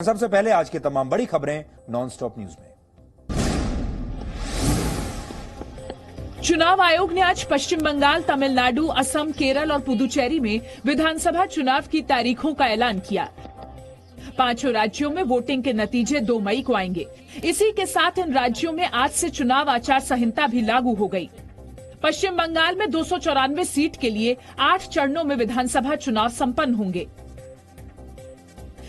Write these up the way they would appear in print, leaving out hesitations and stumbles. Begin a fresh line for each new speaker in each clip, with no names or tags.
सबसे पहले आज की तमाम बड़ी खबरें नॉन स्टॉप न्यूज में।
चुनाव आयोग ने आज पश्चिम बंगाल, तमिलनाडु, असम, केरल और पुदुचेरी में विधानसभा चुनाव की तारीखों का ऐलान किया। पांचों राज्यों में वोटिंग के नतीजे 2 मई को आएंगे। इसी के साथ इन राज्यों में आज से चुनाव आचार संहिता भी लागू हो गई। पश्चिम बंगाल में 294 सीट के लिए 8 चरणों में विधानसभा चुनाव संपन्न होंगे।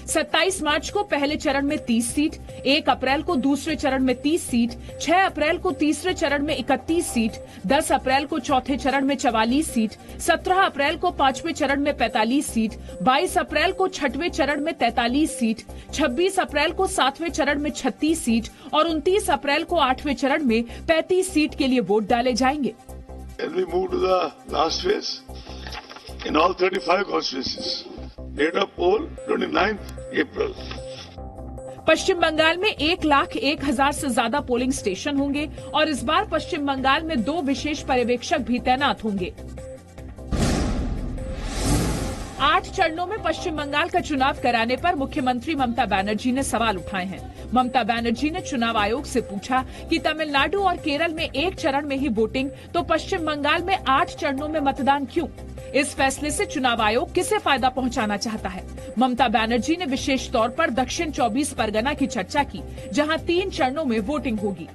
27 मार्च को पहले चरण में 30 सीट, 1 अप्रैल को दूसरे चरण में 30 सीट, 6 अप्रैल को तीसरे चरण में 31 सीट, 10 अप्रैल को चौथे चरण में 44 सीट, 17 अप्रैल को पांचवें चरण में 45 सीट, 22 अप्रैल को छठवें चरण में 43 सीट, 26 अप्रैल को सातवें चरण में 36 सीट और 29 अप्रैल को आठवें चरण में 35 सीट के लिए वोट डाले जाएंगे।
We move to the last phase in all 35 constituencies. Date of poll 29th April.
पश्चिम बंगाल में 1,01,000 से ज्यादा पोलिंग स्टेशन होंगे और इस बार पश्चिम बंगाल में 2 विशेष पर्यवेक्षक भी तैनात होंगे। 8 चरणों में पश्चिम बंगाल का चुनाव कराने पर मुख्यमंत्री ममता बनर्जी ने सवाल उठाए हैं। ममता बनर्जी ने चुनाव आयोग से पूछा कि तमिलनाडु और केरल में 1 चरण में ही वोटिंग, तो पश्चिम बंगाल में 8 चरणों में मतदान क्यों? इस फैसले से चुनाव आयोग किसे फायदा पहुंचाना चाहता है? ममता बनर्जी ने विशेष तौर पर दक्षिण 24 परगना की चर्चा की, जहां 3 चरणों में वोटिंग होगी।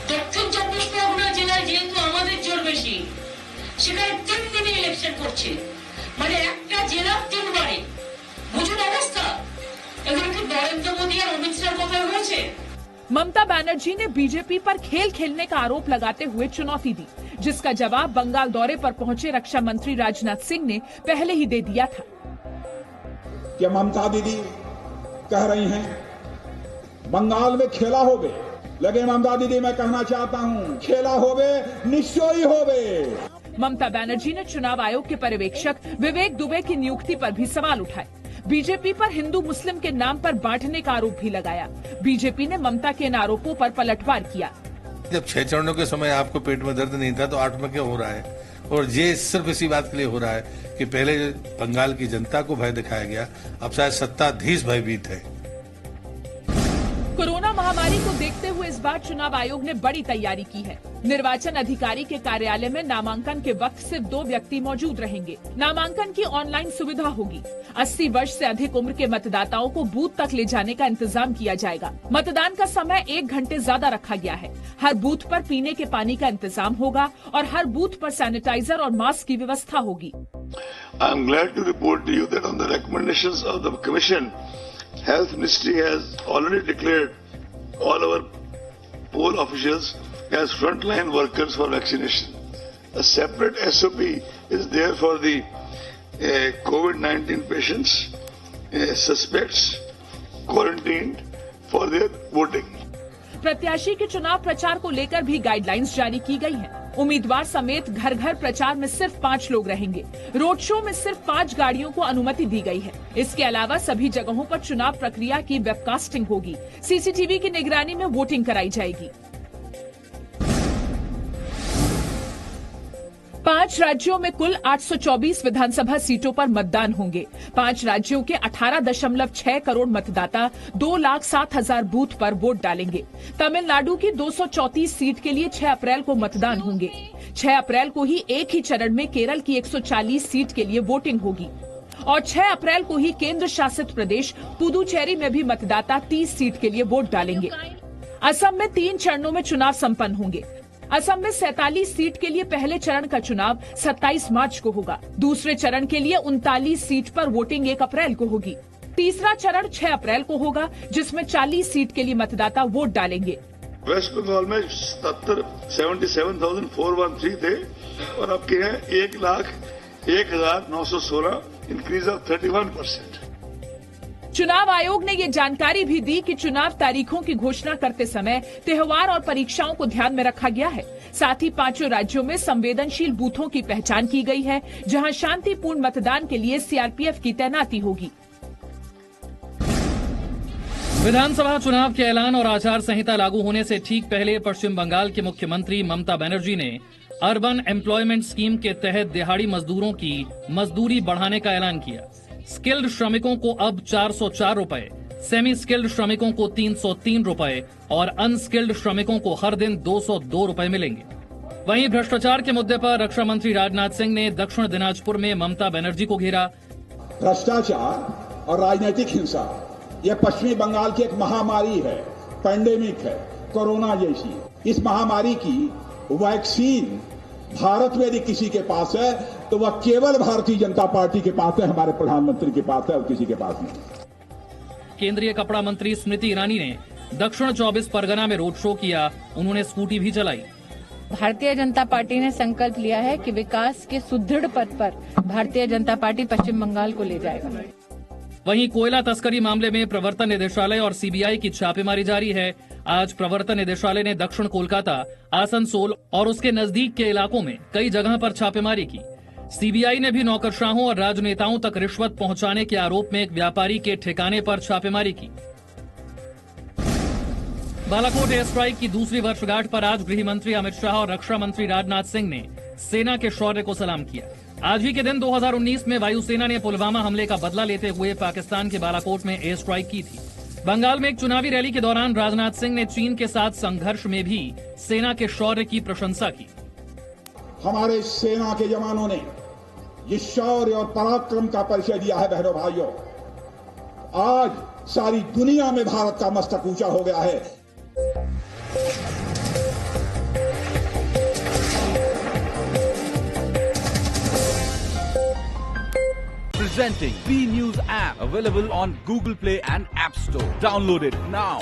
दक्षिण 24 परगना জেলায় যেহেতু আমাদের জোর বেশি, সেখানে 3 দিনে ইলেকশন করছে, মানে একটা জেলা 3 বারে। বুঝুন অবস্থা, এগুলো কি নরেন্দ্র মোদী আর অমিত শাহর কথা হয়েছে?
ममता बनर्जी ने बीजेपी पर खेल खेलने का आरोप लगाते हुए चुनौती दी, जिसका जवाब बंगाल दौरे पर पहुंचे रक्षा मंत्री राजनाथ सिंह ने पहले ही दे दिया था।
क्या ममता दीदी कह रही हैं बंगाल में खेला होवे, लेकिन ममता दीदी मैं कहना चाहता हूं खेला होवे निश्चय ही होवे।
ममता बनर्जी ने चुनाव आयोग के पर्यवेक्षक विवेक दुबे की नियुक्ति पर भी सवाल उठाए। बीजेपी पर हिंदू मुस्लिम के नाम पर बांटने का आरोप भी लगाया। बीजेपी ने ममता के इन आरोपों पर पलटवार किया।
जब 6 चरणों के समय आपको पेट में दर्द नहीं था तो 8 में क्या हो रहा है? और ये सिर्फ इसी बात के लिए हो रहा है कि पहले बंगाल की जनता को भय दिखाया गया, अब शायद सत्ताधीश भयभीत है।
कोरोना महामारी को देखते हुए इस बार चुनाव आयोग ने बड़ी तैयारी की है। निर्वाचन अधिकारी के कार्यालय में नामांकन के वक्त सिर्फ 2 व्यक्ति मौजूद रहेंगे। नामांकन की ऑनलाइन सुविधा होगी। 80 वर्ष से अधिक उम्र के मतदाताओं को बूथ तक ले जाने का इंतजाम किया जाएगा। मतदान का समय 1 घंटे ज्यादा रखा गया है। हर बूथ पर पीने के पानी का इंतजाम होगा और हर बूथ पर सैनिटाइजर और मास्क की व्यवस्था होगी।
I am glad to report to you that on the recommendations of the Commission, Health Ministry has already declared all our poll officials as frontline workers for vaccination. A separate SOP is there for the COVID-19 patients, suspects, quarantined for their voting.
प्रत्याशी के चुनाव प्रचार को लेकर भी guidelines जारी की गई हैं। उम्मीदवार समेत घर घर प्रचार में सिर्फ 5 लोग रहेंगे। रोड शो में सिर्फ 5 गाड़ियों को अनुमति दी गई है। इसके अलावा सभी जगहों पर चुनाव प्रक्रिया की वेबकास्टिंग होगी। सीसीटीवी की निगरानी में वोटिंग कराई जाएगी। 5 राज्यों में कुल 824 विधानसभा सीटों पर मतदान होंगे। 5 राज्यों के 18.6 करोड़ मतदाता 2,07,000 बूथ पर वोट डालेंगे। तमिलनाडु की 234 सीट के लिए 6 अप्रैल को मतदान होंगे। 6 अप्रैल को ही एक ही चरण में केरल की 140 सीट के लिए वोटिंग होगी और 6 अप्रैल को ही केंद्र शासित प्रदेश पुदुचेरी में भी मतदाता 30 सीट के लिए वोट डालेंगे। असम में 3 चरणों में चुनाव संपन्न होंगे। असम में 47 सीट के लिए पहले चरण का चुनाव 27 मार्च को होगा। दूसरे चरण के लिए 39 सीट पर वोटिंग 1 अप्रैल को होगी। तीसरा चरण 6 अप्रैल को होगा, जिसमें 40 सीट के लिए मतदाता वोट डालेंगे।
वेस्ट बंगाल में 77,413 थे और अब के हैं 1,01,916, इंक्रीज ऑफ 31%।
चुनाव आयोग ने ये जानकारी भी दी कि चुनाव तारीखों की घोषणा करते समय त्योहार और परीक्षाओं को ध्यान में रखा गया है। साथ ही 5 राज्यों में संवेदनशील बूथों की पहचान की गई है, जहां शांतिपूर्ण मतदान के लिए सीआरपीएफ की तैनाती होगी।
विधानसभा चुनाव के ऐलान और आचार संहिता लागू होने से ठीक पहले पश्चिम बंगाल की मुख्यमंत्री ममता बनर्जी ने अर्बन एम्प्लॉयमेंट स्कीम के तहत दिहाड़ी मजदूरों की मजदूरी बढ़ाने का ऐलान किया। स्किल्ड श्रमिकों को अब 404 रुपए, सेमी स्किल्ड श्रमिकों को 303 रुपए और अनस्किल्ड श्रमिकों को हर दिन 202 रुपए मिलेंगे। वहीं भ्रष्टाचार के मुद्दे पर रक्षा मंत्री राजनाथ सिंह ने दक्षिण दिनाजपुर में ममता बनर्जी को घेरा।
भ्रष्टाचार और राजनीतिक हिंसा यह पश्चिमी बंगाल की एक महामारी है, पैंडेमिक है, कोरोना जैसी। इस महामारी की वैक्सीन भारत में यदि किसी के पास है तो वह केवल भारतीय जनता पार्टी के पास है, हमारे प्रधानमंत्री के पास है और किसी के पास नहीं।
केंद्रीय कपड़ा मंत्री स्मृति ईरानी ने दक्षिण 24 परगना में रोड शो किया। उन्होंने स्कूटी भी चलाई।
भारतीय जनता पार्टी ने संकल्प लिया है कि विकास के सुदृढ़ पथ पर भारतीय जनता पार्टी पश्चिम बंगाल को ले जाएगा।
वहीं कोयला तस्करी मामले में प्रवर्तन निदेशालय और सीबीआई की छापेमारी जारी है। आज प्रवर्तन निदेशालय ने दक्षिण कोलकाता, आसनसोल और उसके नजदीक के इलाकों में कई जगह पर छापेमारी की। सीबीआई ने भी नौकरशाहों और राजनेताओं तक रिश्वत पहुंचाने के आरोप में एक व्यापारी के ठिकाने पर छापेमारी की। बालाकोट एयर स्ट्राइक की दूसरी वर्षगांठ पर आज गृह मंत्री अमित शाह और रक्षा मंत्री राजनाथ सिंह ने सेना के शौर्य को सलाम किया। आज ही के दिन 2019 में वायुसेना ने पुलवामा हमले का बदला लेते हुए पाकिस्तान के बालाकोट में एयर स्ट्राइक की थी। बंगाल में एक चुनावी रैली के दौरान राजनाथ सिंह ने चीन के साथ संघर्ष में भी सेना के शौर्य की प्रशंसा की।
हमारे सेना के जवानों ने जिस शौर्य और पराक्रम का परिचय दिया है, बहनों भाइयों, आज सारी दुनिया में भारत का मस्तक ऊंचा हो गया है।
Presenting B News app, available on Google Play and App Store. Download it now.